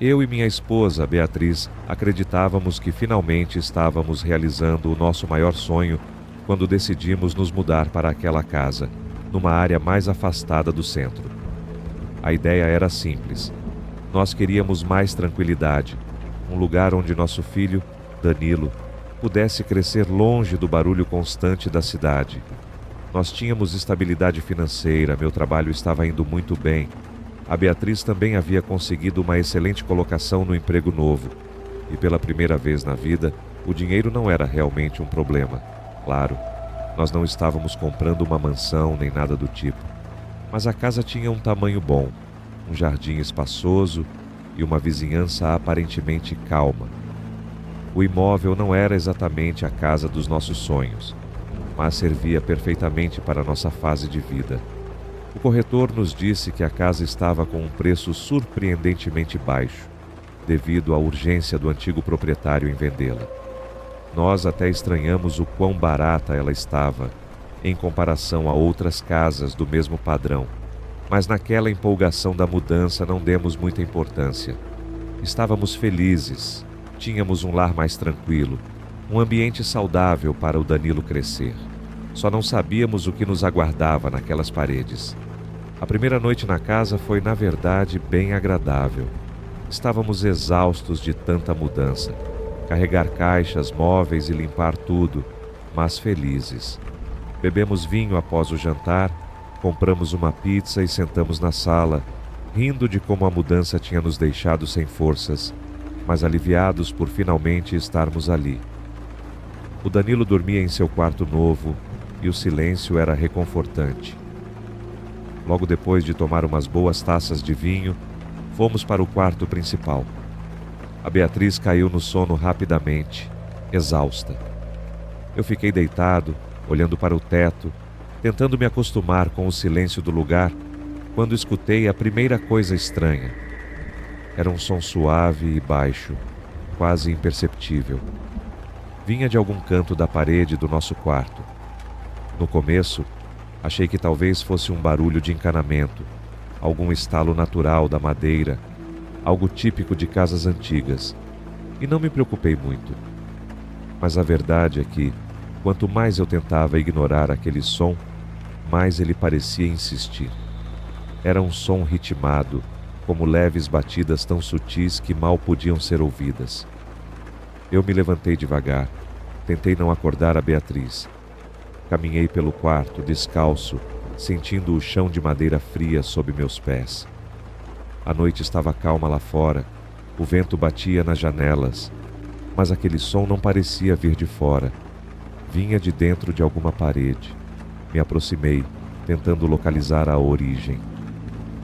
Eu e minha esposa, Beatriz, acreditávamos que finalmente estávamos realizando o nosso maior sonho quando decidimos nos mudar para aquela casa, numa área mais afastada do centro. A ideia era simples. Nós queríamos mais tranquilidade, um lugar onde nosso filho, Danilo, pudesse crescer longe do barulho constante da cidade. Nós tínhamos estabilidade financeira, meu trabalho estava indo muito bem. A Beatriz também havia conseguido uma excelente colocação no emprego novo. E pela primeira vez na vida, o dinheiro não era realmente um problema. Claro, nós não estávamos comprando uma mansão nem nada do tipo. Mas a casa tinha um tamanho bom, um jardim espaçoso e uma vizinhança aparentemente calma. O imóvel não era exatamente a casa dos nossos sonhos, mas servia perfeitamente para a nossa fase de vida. O corretor nos disse que a casa estava com um preço surpreendentemente baixo, devido à urgência do antigo proprietário em vendê-la. Nós até estranhamos o quão barata ela estava, em comparação a outras casas do mesmo padrão, mas naquela empolgação da mudança não demos muita importância. Estávamos felizes, tínhamos um lar mais tranquilo, um ambiente saudável para o Danilo crescer. Só não sabíamos o que nos aguardava naquelas paredes. A primeira noite na casa foi, na verdade, bem agradável. Estávamos exaustos de tanta mudança. Carregar caixas, móveis e limpar tudo, mas felizes. Bebemos vinho após o jantar, compramos uma pizza e sentamos na sala, rindo de como a mudança tinha nos deixado sem forças, mas aliviados por finalmente estarmos ali. O Danilo dormia em seu quarto novo e o silêncio era reconfortante. Logo depois de tomar umas boas taças de vinho, fomos para o quarto principal. A Beatriz caiu no sono rapidamente, exausta. Eu fiquei deitado, olhando para o teto, tentando me acostumar com o silêncio do lugar, quando escutei a primeira coisa estranha. Era um som suave e baixo, quase imperceptível. Vinha de algum canto da parede do nosso quarto. No começo, achei que talvez fosse um barulho de encanamento, algum estalo natural da madeira, algo típico de casas antigas, e não me preocupei muito. Mas a verdade é que, quanto mais eu tentava ignorar aquele som, mais ele parecia insistir. Era um som ritmado, como leves batidas tão sutis que mal podiam ser ouvidas. Eu me levantei devagar, tentei não acordar a Beatriz. Caminhei pelo quarto, descalço, sentindo o chão de madeira fria sob meus pés. A noite estava calma lá fora, o vento batia nas janelas, mas aquele som não parecia vir de fora. Vinha de dentro de alguma parede. Me aproximei, tentando localizar a origem.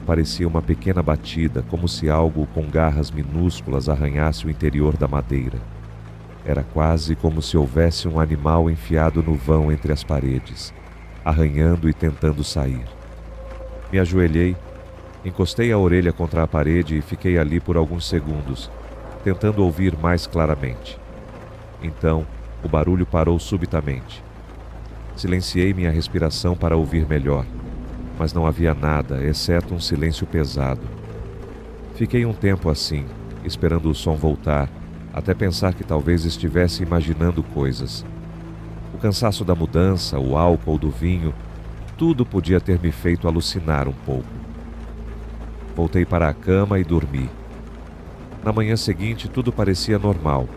Parecia uma pequena batida, como se algo com garras minúsculas arranhasse o interior da madeira. Era quase como se houvesse um animal enfiado no vão entre as paredes, arranhando e tentando sair. Me ajoelhei, encostei a orelha contra a parede e fiquei ali por alguns segundos, tentando ouvir mais claramente. Então, o barulho parou subitamente. Silenciei minha respiração para ouvir melhor, mas não havia nada, exceto um silêncio pesado. Fiquei um tempo assim, esperando o som voltar, até pensar que talvez estivesse imaginando coisas. O cansaço da mudança, o álcool do vinho, tudo podia ter me feito alucinar um pouco. Voltei para a cama e dormi. Na manhã seguinte, tudo parecia normal.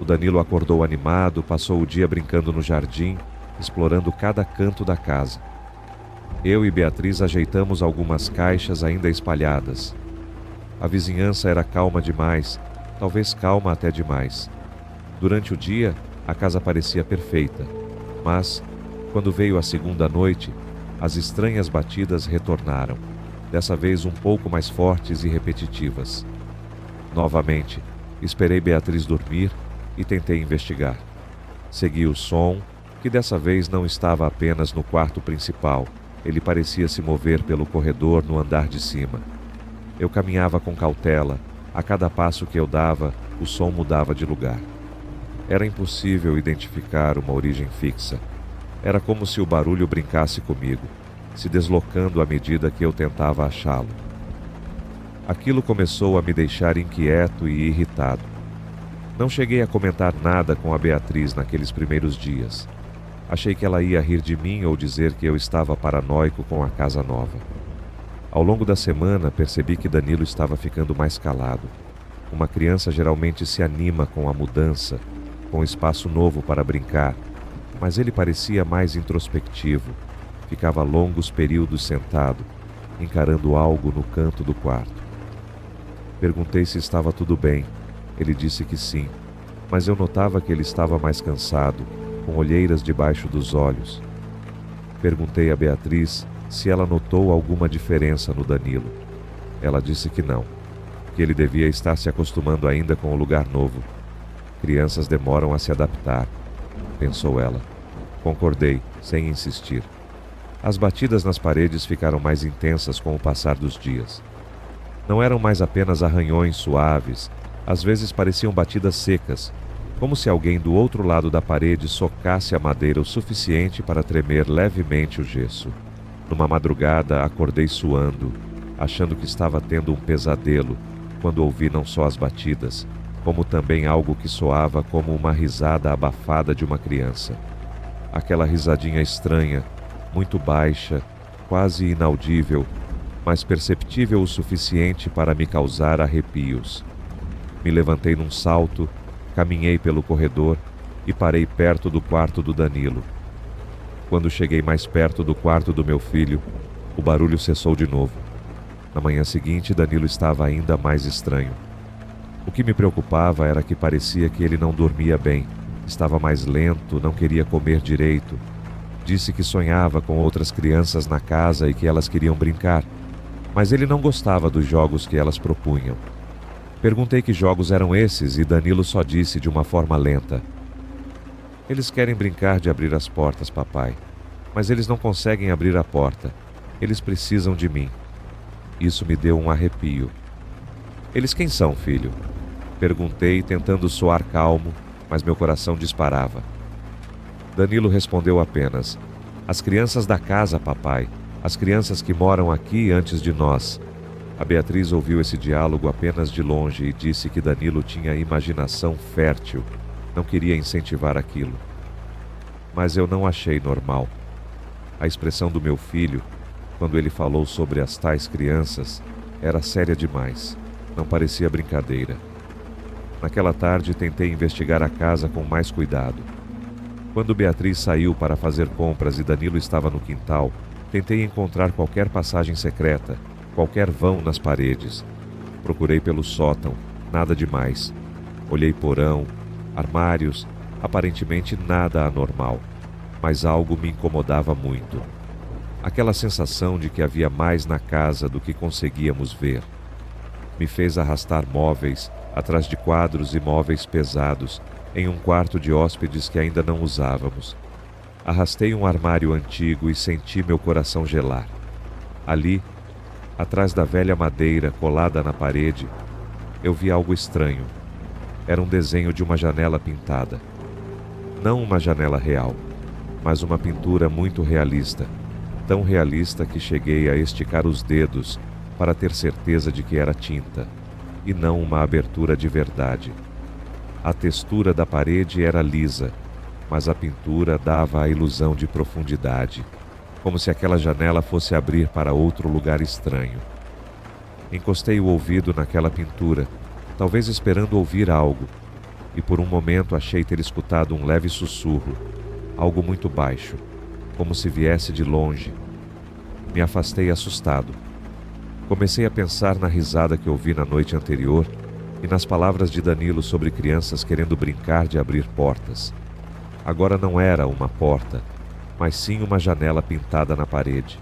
O Danilo acordou animado, passou o dia brincando no jardim, explorando cada canto da casa. Eu e Beatriz ajeitamos algumas caixas ainda espalhadas. A vizinhança era calma demais, talvez calma até demais. Durante o dia, a casa parecia perfeita, mas, quando veio a segunda noite, as estranhas batidas retornaram, dessa vez um pouco mais fortes e repetitivas. Novamente, esperei Beatriz dormir e tentei investigar. Segui o som, que dessa vez não estava apenas no quarto principal, ele parecia se mover pelo corredor no andar de cima. Eu caminhava com cautela, a cada passo que eu dava, o som mudava de lugar. Era impossível identificar uma origem fixa. Era como se o barulho brincasse comigo, se deslocando à medida que eu tentava achá-lo. Aquilo começou a me deixar inquieto e irritado. Não cheguei a comentar nada com a Beatriz naqueles primeiros dias. Achei que ela ia rir de mim ou dizer que eu estava paranoico com a casa nova. Ao longo da semana, percebi que Danilo estava ficando mais calado. Uma criança geralmente se anima com a mudança, com espaço novo para brincar, mas ele parecia mais introspectivo. Ficava longos períodos sentado, encarando algo no canto do quarto. Perguntei se estava tudo bem. Ele disse que sim, mas eu notava que ele estava mais cansado, com olheiras debaixo dos olhos. Perguntei a Beatriz se ela notou alguma diferença no Danilo. Ela disse que não, que ele devia estar se acostumando ainda com o lugar novo. Crianças demoram a se adaptar, pensou ela. Concordei, sem insistir. As batidas nas paredes ficaram mais intensas com o passar dos dias. Não eram mais apenas arranhões suaves, às vezes pareciam batidas secas, como se alguém do outro lado da parede socasse a madeira o suficiente para tremer levemente o gesso. Numa madrugada, acordei suando, achando que estava tendo um pesadelo, quando ouvi não só as batidas, como também algo que soava como uma risada abafada de uma criança. Aquela risadinha estranha, muito baixa, quase inaudível, mas perceptível o suficiente para me causar arrepios. Me levantei num salto, caminhei pelo corredor e parei perto do quarto do Danilo. Quando cheguei mais perto do quarto do meu filho, o barulho cessou de novo. Na manhã seguinte, Danilo estava ainda mais estranho. O que me preocupava era que parecia que ele não dormia bem, estava mais lento, não queria comer direito. Disse que sonhava com outras crianças na casa e que elas queriam brincar, mas ele não gostava dos jogos que elas propunham. Perguntei que jogos eram esses e Danilo só disse de uma forma lenta: "Eles querem brincar de abrir as portas, papai, mas eles não conseguem abrir a porta. Eles precisam de mim." Isso me deu um arrepio. "Eles quem são, filho?" Perguntei, tentando soar calmo, mas meu coração disparava. Danilo respondeu apenas: "As crianças da casa, papai. As crianças que moram aqui antes de nós." A Beatriz ouviu esse diálogo apenas de longe e disse que Danilo tinha imaginação fértil, não queria incentivar aquilo. Mas eu não achei normal. A expressão do meu filho, quando ele falou sobre as tais crianças, era séria demais, não parecia brincadeira. Naquela tarde tentei investigar a casa com mais cuidado. Quando Beatriz saiu para fazer compras e Danilo estava no quintal, tentei encontrar qualquer passagem secreta, qualquer vão nas paredes. Procurei pelo sótão, nada demais. Olhei porão, armários, aparentemente nada anormal, mas algo me incomodava muito. Aquela sensação de que havia mais na casa do que conseguíamos ver. Me fez arrastar móveis, atrás de quadros e móveis pesados, em um quarto de hóspedes que ainda não usávamos. Arrastei um armário antigo e senti meu coração gelar. Ali, atrás da velha madeira colada na parede, eu vi algo estranho. Era um desenho de uma janela pintada. Não uma janela real, mas uma pintura muito realista. Tão realista que cheguei a esticar os dedos para ter certeza de que era tinta, e não uma abertura de verdade. A textura da parede era lisa, mas a pintura dava a ilusão de profundidade, como se aquela janela fosse abrir para outro lugar estranho. Encostei o ouvido naquela pintura, talvez esperando ouvir algo, e por um momento achei ter escutado um leve sussurro, algo muito baixo, como se viesse de longe. Me afastei assustado. Comecei a pensar na risada que ouvi na noite anterior e nas palavras de Danilo sobre crianças querendo brincar de abrir portas. Agora não era uma porta, mas sim uma janela pintada na parede.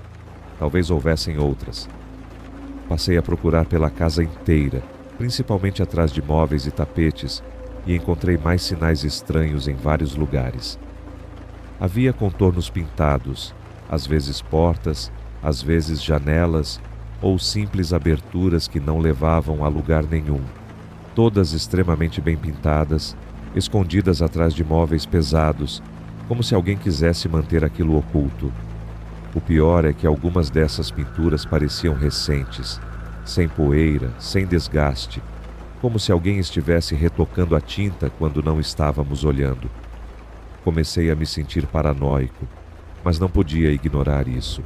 Talvez houvessem outras. Passei a procurar pela casa inteira, principalmente atrás de móveis e tapetes, e encontrei mais sinais estranhos em vários lugares. Havia contornos pintados, às vezes portas, às vezes janelas, ou simples aberturas que não levavam a lugar nenhum, todas extremamente bem pintadas, escondidas atrás de móveis pesados, como se alguém quisesse manter aquilo oculto. O pior é que algumas dessas pinturas pareciam recentes, sem poeira, sem desgaste, como se alguém estivesse retocando a tinta quando não estávamos olhando. Comecei a me sentir paranoico, mas não podia ignorar isso.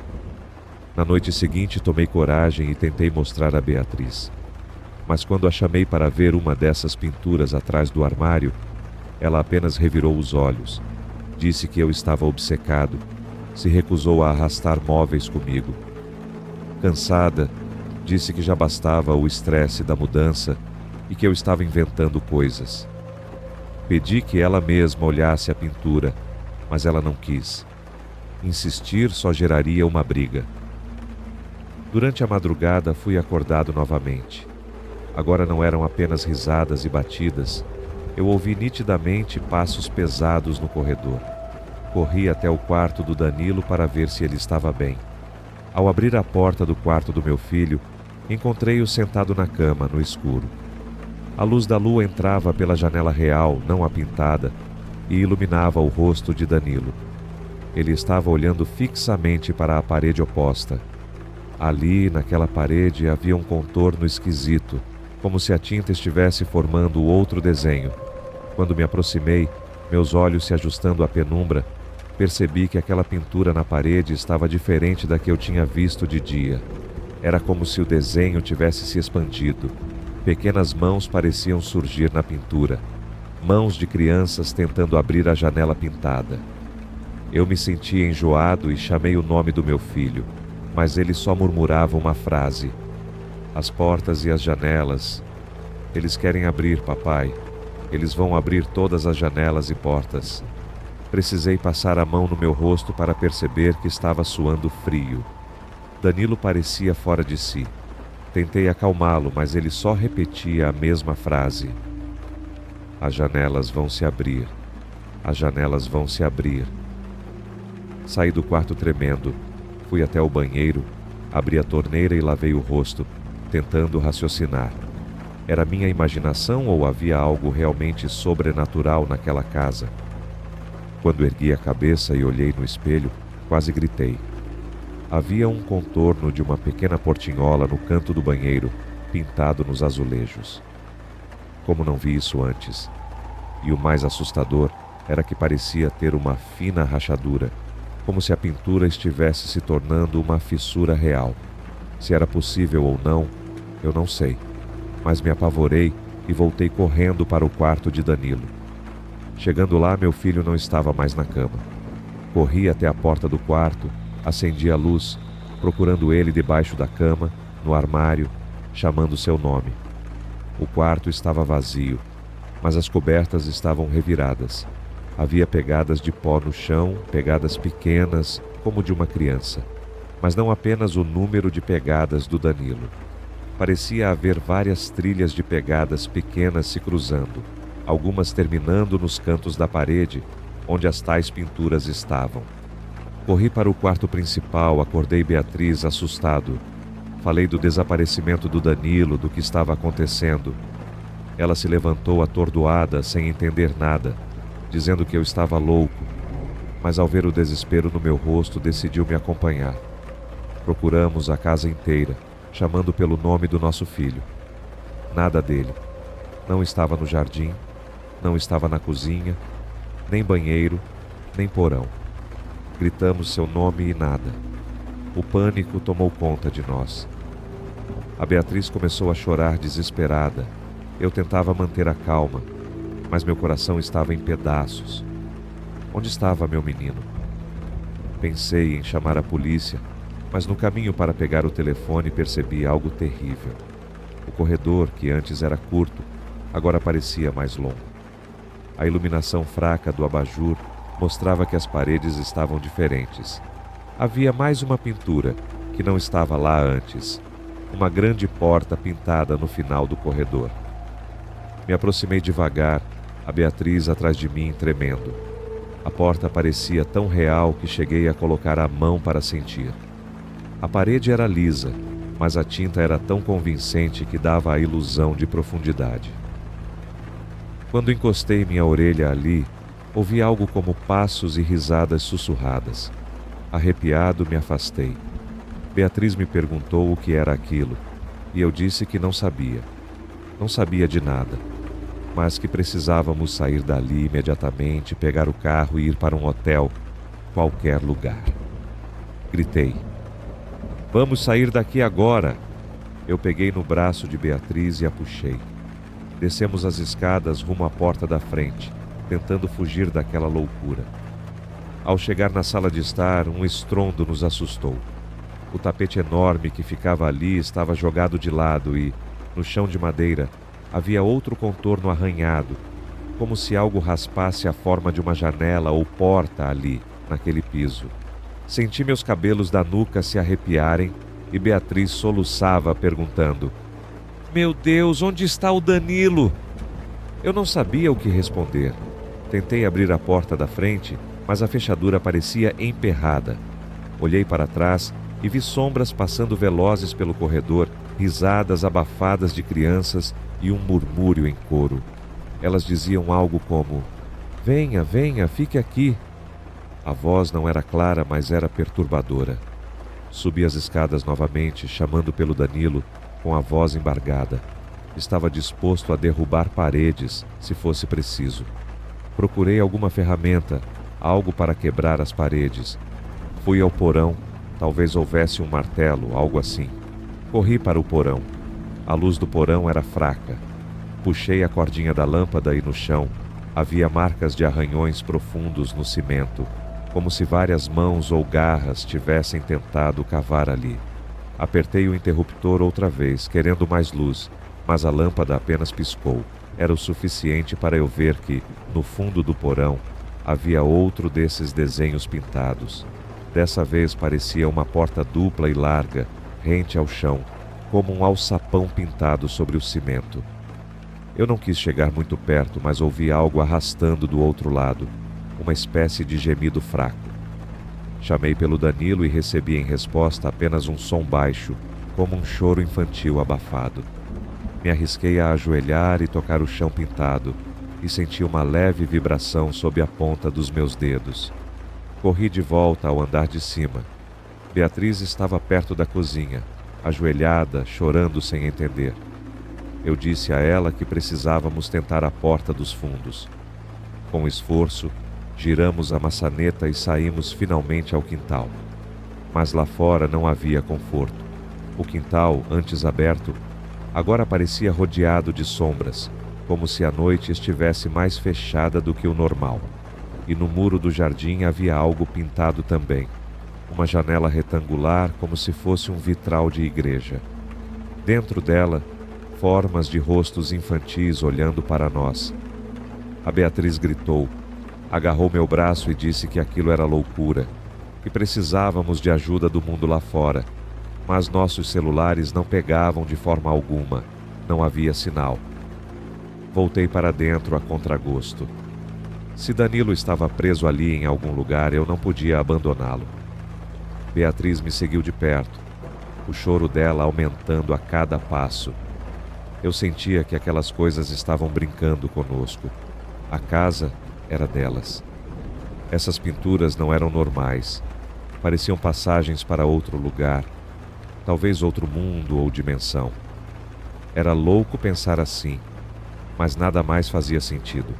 Na noite seguinte tomei coragem e tentei mostrar a Beatriz. Mas quando a chamei para ver uma dessas pinturas atrás do armário, ela apenas revirou os olhos. Disse que eu estava obcecado. Se recusou a arrastar móveis comigo. Cansada, disse que já bastava o estresse da mudança e que eu estava inventando coisas. Pedi que ela mesma olhasse a pintura, mas ela não quis. Insistir só geraria uma briga. Durante a madrugada fui acordado novamente. Agora não eram apenas risadas e batidas. Eu ouvi nitidamente passos pesados no corredor. Corri até o quarto do Danilo para ver se ele estava bem. Ao abrir a porta do quarto do meu filho, encontrei-o sentado na cama, no escuro. A luz da lua entrava pela janela real, não a pintada, e iluminava o rosto de Danilo. Ele estava olhando fixamente para a parede oposta. Ali, naquela parede, havia um contorno esquisito, como se a tinta estivesse formando outro desenho. Quando me aproximei, meus olhos se ajustando à penumbra, percebi que aquela pintura na parede estava diferente da que eu tinha visto de dia. Era como se o desenho tivesse se expandido. Pequenas mãos pareciam surgir na pintura. Mãos de crianças tentando abrir a janela pintada. Eu me senti enjoado e chamei o nome do meu filho, mas ele só murmurava uma frase. As portas e as janelas. Eles querem abrir, papai. Eles vão abrir todas as janelas e portas. Precisei passar a mão no meu rosto para perceber que estava suando frio. Danilo parecia fora de si. Tentei acalmá-lo, mas ele só repetia a mesma frase. As janelas vão se abrir. As janelas vão se abrir. Saí do quarto tremendo. Fui até o banheiro, abri a torneira e lavei o rosto, tentando raciocinar. Era minha imaginação ou havia algo realmente sobrenatural naquela casa? Quando ergui a cabeça e olhei no espelho, quase gritei. Havia um contorno de uma pequena portinhola no canto do banheiro, pintado nos azulejos. Como não vi isso antes? E o mais assustador era que parecia ter uma fina rachadura, como se a pintura estivesse se tornando uma fissura real. Se era possível ou não, eu não sei, mas me apavorei e voltei correndo para o quarto de Danilo. Chegando lá, meu filho não estava mais na cama. Corri até a porta do quarto, acendi a luz, procurando ele debaixo da cama, no armário, chamando seu nome. O quarto estava vazio, mas as cobertas estavam reviradas. Havia pegadas de pó no chão, pegadas pequenas, como de uma criança, mas não apenas o número de pegadas do Danilo. Parecia haver várias trilhas de pegadas pequenas se cruzando, algumas terminando nos cantos da parede, onde as tais pinturas estavam. Corri para o quarto principal, acordei Beatriz assustado. Falei do desaparecimento do Danilo, do que estava acontecendo. Ela se levantou atordoada, sem entender nada, dizendo que eu estava louco, mas ao ver o desespero no meu rosto, decidiu me acompanhar. Procuramos a casa inteira, chamando pelo nome do nosso filho. Nada dele. Não estava no jardim, não estava na cozinha, nem banheiro, nem porão. Gritamos seu nome e nada. O pânico tomou conta de nós. A Beatriz começou a chorar desesperada. Eu tentava manter a calma, mas meu coração estava em pedaços. Onde estava meu menino? Pensei em chamar a polícia, mas no caminho para pegar o telefone percebi algo terrível. O corredor, que antes era curto, agora parecia mais longo. A iluminação fraca do abajur mostrava que as paredes estavam diferentes. Havia mais uma pintura, que não estava lá antes. Uma grande porta pintada no final do corredor. Me aproximei devagar, a Beatriz atrás de mim tremendo. A porta parecia tão real que cheguei a colocar a mão para sentir. A parede era lisa, mas a tinta era tão convincente que dava a ilusão de profundidade. Quando encostei minha orelha ali, ouvi algo como passos e risadas sussurradas. Arrepiado, me afastei. Beatriz me perguntou o que era aquilo. E eu disse que não sabia. Não sabia de nada, mas que precisávamos sair dali imediatamente, pegar o carro e ir para um hotel, qualquer lugar. Gritei: "Vamos sair daqui agora!" Eu peguei no braço de Beatriz e a puxei. Descemos as escadas rumo à porta da frente, tentando fugir daquela loucura. Ao chegar na sala de estar, um estrondo nos assustou. O tapete enorme que ficava ali estava jogado de lado e, no chão de madeira, havia outro contorno arranhado, como se algo raspasse a forma de uma janela ou porta ali, naquele piso. Senti meus cabelos da nuca se arrepiarem e Beatriz soluçava, perguntando: "Meu Deus, onde está o Danilo?" Eu não sabia o que responder. Tentei abrir a porta da frente, mas a fechadura parecia emperrada. Olhei para trás e vi sombras passando velozes pelo corredor, risadas abafadas de crianças e um murmúrio em coro. Elas diziam algo como: "Venha, venha, fique aqui." A voz não era clara, mas era perturbadora. Subi as escadas novamente, chamando pelo Danilo, com a voz embargada. Estava disposto a derrubar paredes, se fosse preciso. Procurei alguma ferramenta, algo para quebrar as paredes. Fui ao porão, talvez houvesse um martelo, algo assim. Corri para o porão. A luz do porão era fraca. Puxei a cordinha da lâmpada e no chão havia marcas de arranhões profundos no cimento, como se várias mãos ou garras tivessem tentado cavar ali. Apertei o interruptor outra vez, querendo mais luz, mas a lâmpada apenas piscou. Era o suficiente para eu ver que, no fundo do porão, havia outro desses desenhos pintados. Dessa vez parecia uma porta dupla e larga, rente ao chão, como um alçapão pintado sobre o cimento. Eu não quis chegar muito perto, mas ouvi algo arrastando do outro lado, uma espécie de gemido fraco. Chamei pelo Danilo e recebi em resposta apenas um som baixo, como um choro infantil abafado. Me arrisquei a ajoelhar e tocar o chão pintado, e senti uma leve vibração sob a ponta dos meus dedos. Corri de volta ao andar de cima. Beatriz estava perto da cozinha, ajoelhada, chorando sem entender. Eu disse a ela que precisávamos tentar a porta dos fundos. Com esforço, giramos a maçaneta e saímos finalmente ao quintal. Mas lá fora não havia conforto. O quintal, antes aberto, agora parecia rodeado de sombras, como se a noite estivesse mais fechada do que o normal. E no muro do jardim havia algo pintado também, uma janela retangular como se fosse um vitral de igreja. Dentro dela, formas de rostos infantis olhando para nós. A Beatriz gritou, agarrou meu braço e disse que aquilo era loucura, que precisávamos de ajuda do mundo lá fora, mas nossos celulares não pegavam de forma alguma, não havia sinal. Voltei para dentro a contragosto. Se Danilo estava preso ali em algum lugar, eu não podia abandoná-lo. Beatriz me seguiu de perto, o choro dela aumentando a cada passo. Eu sentia que aquelas coisas estavam brincando conosco. A casa era delas. Essas pinturas não eram normais. Pareciam passagens para outro lugar, talvez outro mundo ou dimensão. Era louco pensar assim, mas nada mais fazia sentido.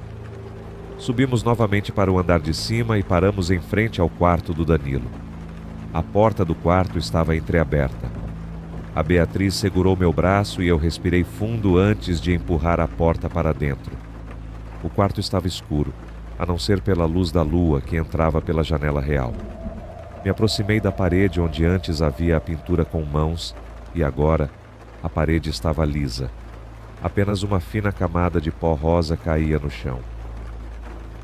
Subimos novamente para o andar de cima e paramos em frente ao quarto do Danilo. A porta do quarto estava entreaberta. A Beatriz segurou meu braço e eu respirei fundo antes de empurrar a porta para dentro. O quarto estava escuro, a não ser pela luz da lua que entrava pela janela real. Me aproximei da parede onde antes havia a pintura com mãos e agora a parede estava lisa. Apenas uma fina camada de pó rosa caía no chão.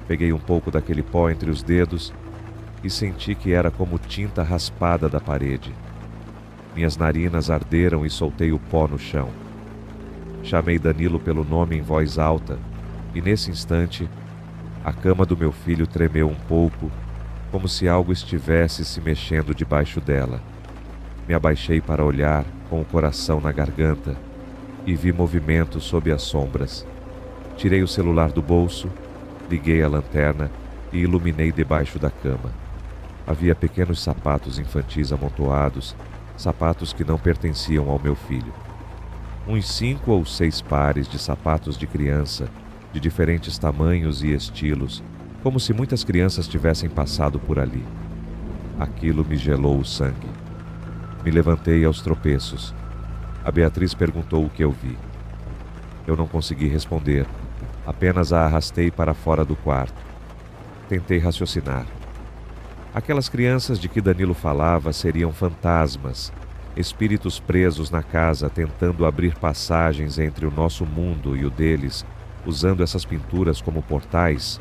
Peguei um pouco daquele pó entre os dedos e senti que era como tinta raspada da parede. Minhas narinas arderam e soltei o pó no chão. Chamei Danilo pelo nome em voz alta e nesse instante a cama do meu filho tremeu um pouco, como se algo estivesse se mexendo debaixo dela. Me abaixei para olhar com o coração na garganta e vi movimento sob as sombras. Tirei o celular do bolso, liguei a lanterna e iluminei debaixo da cama. Havia pequenos sapatos infantis amontoados, sapatos que não pertenciam ao meu filho. uns 5 ou 6 pares de sapatos de criança, de diferentes tamanhos e estilos, como se muitas crianças tivessem passado por ali. Aquilo me gelou o sangue. Me levantei aos tropeços. A Beatriz perguntou o que eu vi. Eu não consegui responder, apenas a arrastei para fora do quarto. Tentei raciocinar. Aquelas crianças de que Danilo falava seriam fantasmas, espíritos presos na casa tentando abrir passagens entre o nosso mundo e o deles, usando essas pinturas como portais.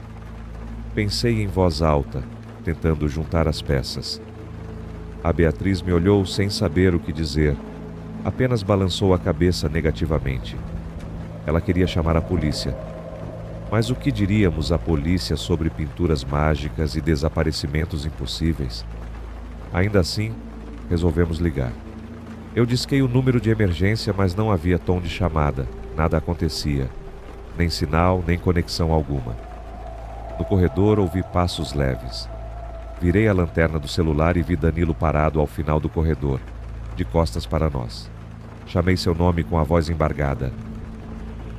Pensei em voz alta, tentando juntar as peças. A Beatriz me olhou sem saber o que dizer, apenas balançou a cabeça negativamente. Ela queria chamar a polícia. Mas o que diríamos à polícia sobre pinturas mágicas e desaparecimentos impossíveis? Ainda assim, resolvemos ligar. Eu disquei o número de emergência, mas não havia tom de chamada. Nada acontecia. Nem sinal, nem conexão alguma. No corredor ouvi passos leves. Virei a lanterna do celular e vi Danilo parado ao final do corredor, de costas para nós. Chamei seu nome com a voz embargada.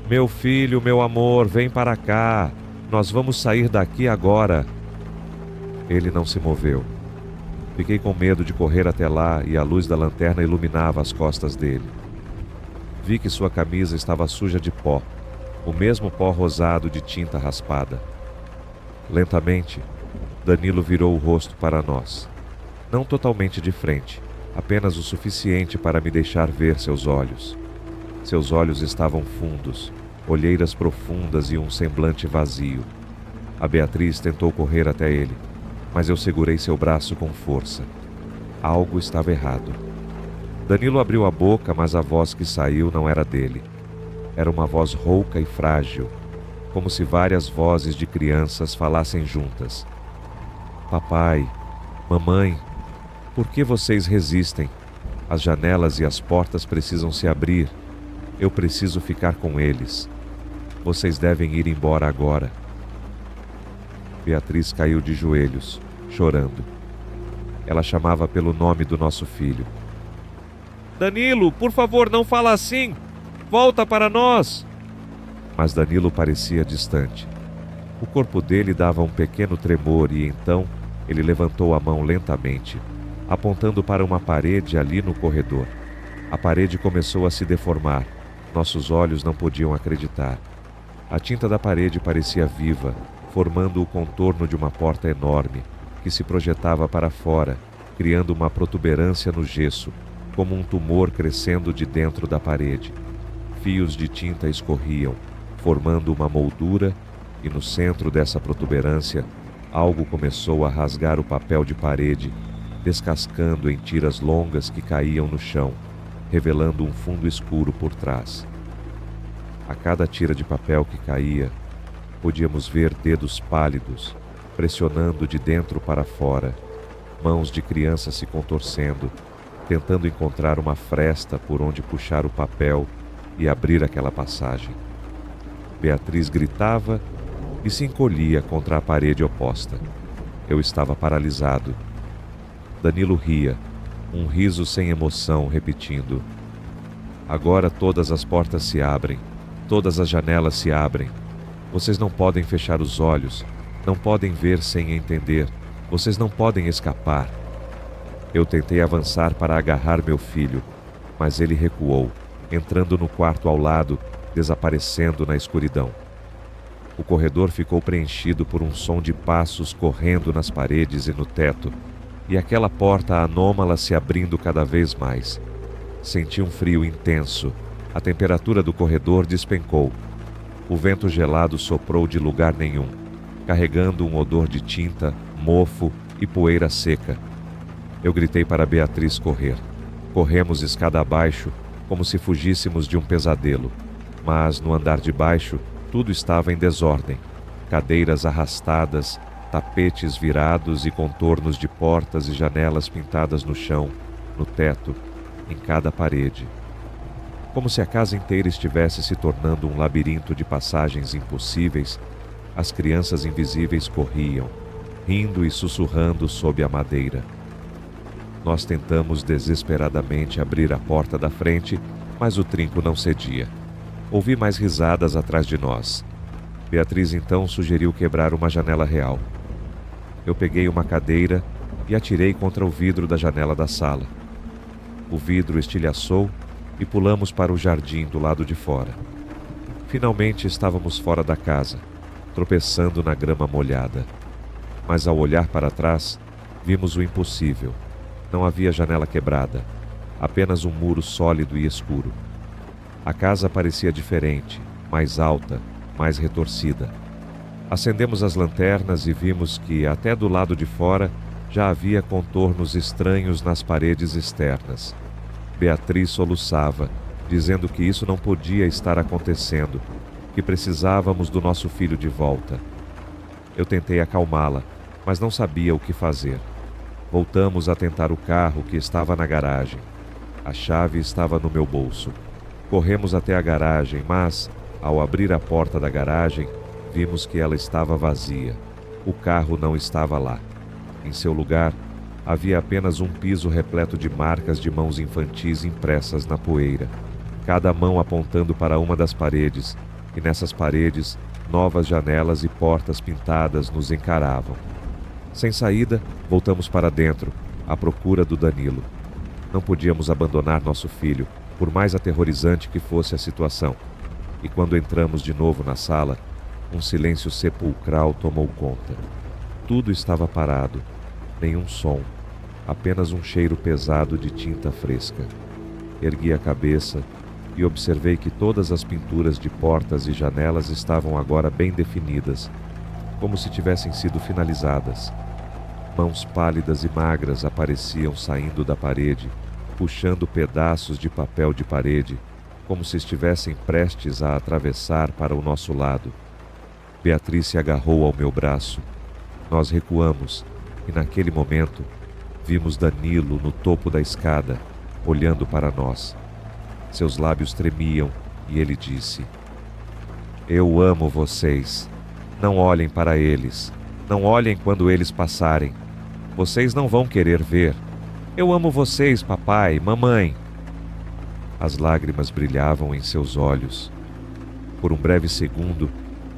Meu filho, meu amor, vem para cá. Nós vamos sair daqui agora. Ele não se moveu. Fiquei com medo de correr até lá e a luz da lanterna iluminava as costas dele. Vi que sua camisa estava suja de pó, o mesmo pó rosado de tinta raspada. Lentamente, Danilo virou o rosto para nós. Não totalmente de frente, apenas o suficiente para me deixar ver seus olhos. Seus olhos estavam fundos, olheiras profundas e um semblante vazio. A Beatriz tentou correr até ele, mas eu segurei seu braço com força. Algo estava errado. Danilo abriu a boca, mas a voz que saiu não era dele. Era uma voz rouca e frágil, como se várias vozes de crianças falassem juntas. Papai, mamãe, por que vocês resistem? As janelas e as portas precisam se abrir. Eu preciso ficar com eles. Vocês devem ir embora agora. Beatriz caiu de joelhos, chorando. Ela chamava pelo nome do nosso filho. Danilo, por favor, não fala assim! Volta para nós! Mas Danilo parecia distante. O corpo dele dava um pequeno tremor e então ele levantou a mão lentamente, apontando para uma parede ali no corredor. A parede começou a se deformar. Nossos olhos não podiam acreditar. A tinta da parede parecia viva, formando o contorno de uma porta enorme, que se projetava para fora, criando uma protuberância no gesso, como um tumor crescendo de dentro da parede. Fios de tinta escorriam, formando uma moldura, e no centro dessa protuberância, algo começou a rasgar o papel de parede, descascando em tiras longas que caíam no chão, revelando um fundo escuro por trás. A cada tira de papel que caía, podíamos ver dedos pálidos, pressionando de dentro para fora, mãos de criança se contorcendo, tentando encontrar uma fresta por onde puxar o papel e abrir aquela passagem. Beatriz gritava e se encolhia contra a parede oposta. Eu estava paralisado. Danilo ria, um riso sem emoção, repetindo: agora todas as portas se abrem, todas as janelas se abrem. Vocês não podem fechar os olhos, não podem ver sem entender, vocês não podem escapar. Eu tentei avançar para agarrar meu filho, mas ele recuou, entrando no quarto ao lado, desaparecendo na escuridão. O corredor ficou preenchido por um som de passos correndo nas paredes e no teto, e aquela porta anômala se abrindo cada vez mais. Senti um frio intenso. A temperatura do corredor despencou. O vento gelado soprou de lugar nenhum, carregando um odor de tinta, mofo e poeira seca. Eu gritei para Beatriz correr. Corremos escada abaixo, como se fugíssemos de um pesadelo. Mas no andar de baixo, tudo estava em desordem. Cadeiras arrastadas, tapetes virados e contornos de portas e janelas pintadas no chão, no teto, em cada parede. Como se a casa inteira estivesse se tornando um labirinto de passagens impossíveis, as crianças invisíveis corriam, rindo e sussurrando sob a madeira. Nós tentamos desesperadamente abrir a porta da frente, mas o trinco não cedia. Ouvi mais risadas atrás de nós. Beatriz então sugeriu quebrar uma janela real. Eu peguei uma cadeira e atirei contra o vidro da janela da sala. O vidro estilhaçou e pulamos para o jardim do lado de fora. Finalmente estávamos fora da casa, tropeçando na grama molhada. Mas ao olhar para trás, vimos o impossível. Não havia janela quebrada, apenas um muro sólido e escuro. A casa parecia diferente, mais alta, mais retorcida. Acendemos as lanternas e vimos que, até do lado de fora, já havia contornos estranhos nas paredes externas. Beatriz soluçava, dizendo que isso não podia estar acontecendo, que precisávamos do nosso filho de volta. Eu tentei acalmá-la, mas não sabia o que fazer. Voltamos a tentar o carro que estava na garagem. A chave estava no meu bolso. Corremos até a garagem, mas, ao abrir a porta da garagem, vimos que ela estava vazia. O carro não estava lá. Em seu lugar, havia apenas um piso repleto de marcas de mãos infantis impressas na poeira, cada mão apontando para uma das paredes, e nessas paredes, novas janelas e portas pintadas nos encaravam. Sem saída, voltamos para dentro, à procura do Danilo. Não podíamos abandonar nosso filho, por mais aterrorizante que fosse a situação. E quando entramos de novo na sala, um silêncio sepulcral tomou conta. Tudo estava parado, nenhum som, apenas um cheiro pesado de tinta fresca. Ergui a cabeça e observei que todas as pinturas de portas e janelas estavam agora bem definidas, como se tivessem sido finalizadas. Mãos pálidas e magras apareciam saindo da parede, puxando pedaços de papel de parede, como se estivessem prestes a atravessar para o nosso lado. Beatriz se agarrou ao meu braço. Nós recuamos, e naquele momento, vimos Danilo no topo da escada, olhando para nós. Seus lábios tremiam, e ele disse: "Eu amo vocês. Não olhem para eles. Não olhem quando eles passarem. Vocês não vão querer ver. Eu amo vocês, papai, mamãe." As lágrimas brilhavam em seus olhos. Por um breve segundo,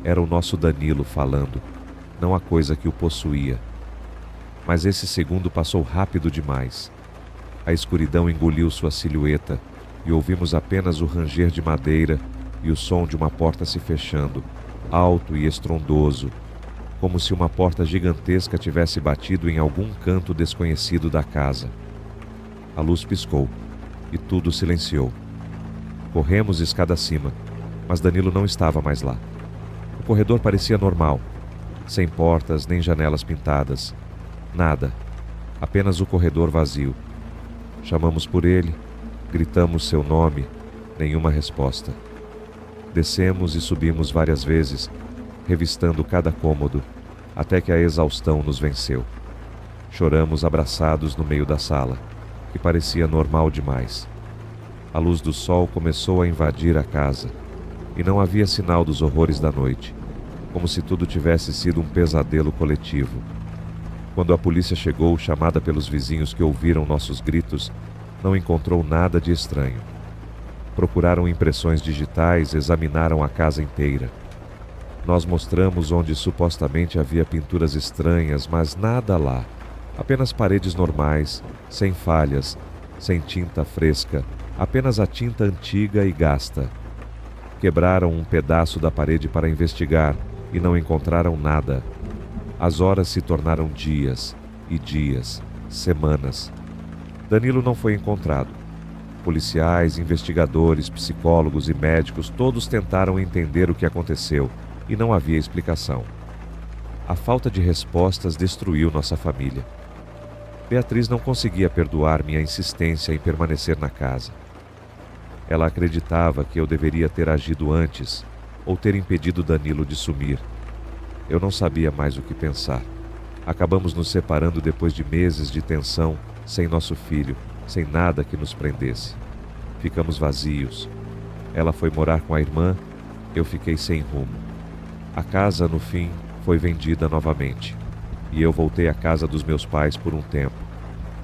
era o nosso Danilo falando, não a coisa que o possuía. Mas esse segundo passou rápido demais. A escuridão engoliu sua silhueta e ouvimos apenas o ranger de madeira e o som de uma porta se fechando, alto e estrondoso, como se uma porta gigantesca tivesse batido em algum canto desconhecido da casa. A luz piscou e tudo silenciou. Corremos escada acima, mas Danilo não estava mais lá. O corredor parecia normal, sem portas nem janelas pintadas. Nada, apenas o corredor vazio. Chamamos por ele, gritamos seu nome, nenhuma resposta. Descemos e subimos várias vezes, revistando cada cômodo, até que a exaustão nos venceu. Choramos abraçados no meio da sala, que parecia normal demais. A luz do sol começou a invadir a casa, e não havia sinal dos horrores da noite, como se tudo tivesse sido um pesadelo coletivo. Quando a polícia chegou, chamada pelos vizinhos que ouviram nossos gritos, não encontrou nada de estranho. Procuraram impressões digitais, examinaram a casa inteira. Nós mostramos onde supostamente havia pinturas estranhas, mas nada lá. Apenas paredes normais, sem falhas, sem tinta fresca, apenas a tinta antiga e gasta. Quebraram um pedaço da parede para investigar e não encontraram nada. As horas se tornaram dias, e dias, semanas. Danilo não foi encontrado. Policiais, investigadores, psicólogos e médicos todos tentaram entender o que aconteceu e não havia explicação. A falta de respostas destruiu nossa família. Beatriz não conseguia perdoar minha insistência em permanecer na casa. Ela acreditava que eu deveria ter agido antes ou ter impedido Danilo de sumir. Eu não sabia mais o que pensar. Acabamos nos separando depois de meses de tensão, sem nosso filho, sem nada que nos prendesse. Ficamos vazios. Ela foi morar com a irmã, eu fiquei sem rumo. A casa, no fim, foi vendida novamente, e eu voltei à casa dos meus pais por um tempo,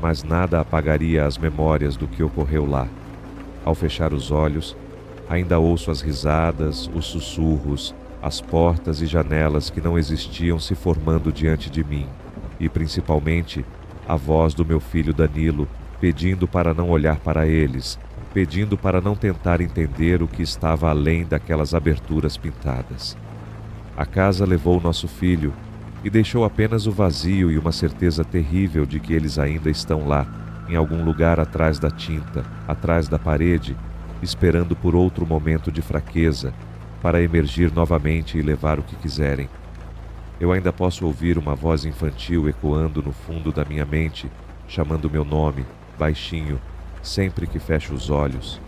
mas nada apagaria as memórias do que ocorreu lá. Ao fechar os olhos, ainda ouço as risadas, os sussurros, as portas e janelas que não existiam se formando diante de mim, e principalmente a voz do meu filho Danilo pedindo para não olhar para eles, pedindo para não tentar entender o que estava além daquelas aberturas pintadas. A casa levou nosso filho e deixou apenas o vazio e uma certeza terrível de que eles ainda estão lá, em algum lugar atrás da tinta, atrás da parede, esperando por outro momento de fraqueza, para emergir novamente e levar o que quiserem. Eu ainda posso ouvir uma voz infantil ecoando no fundo da minha mente, chamando meu nome, baixinho, sempre que fecho os olhos.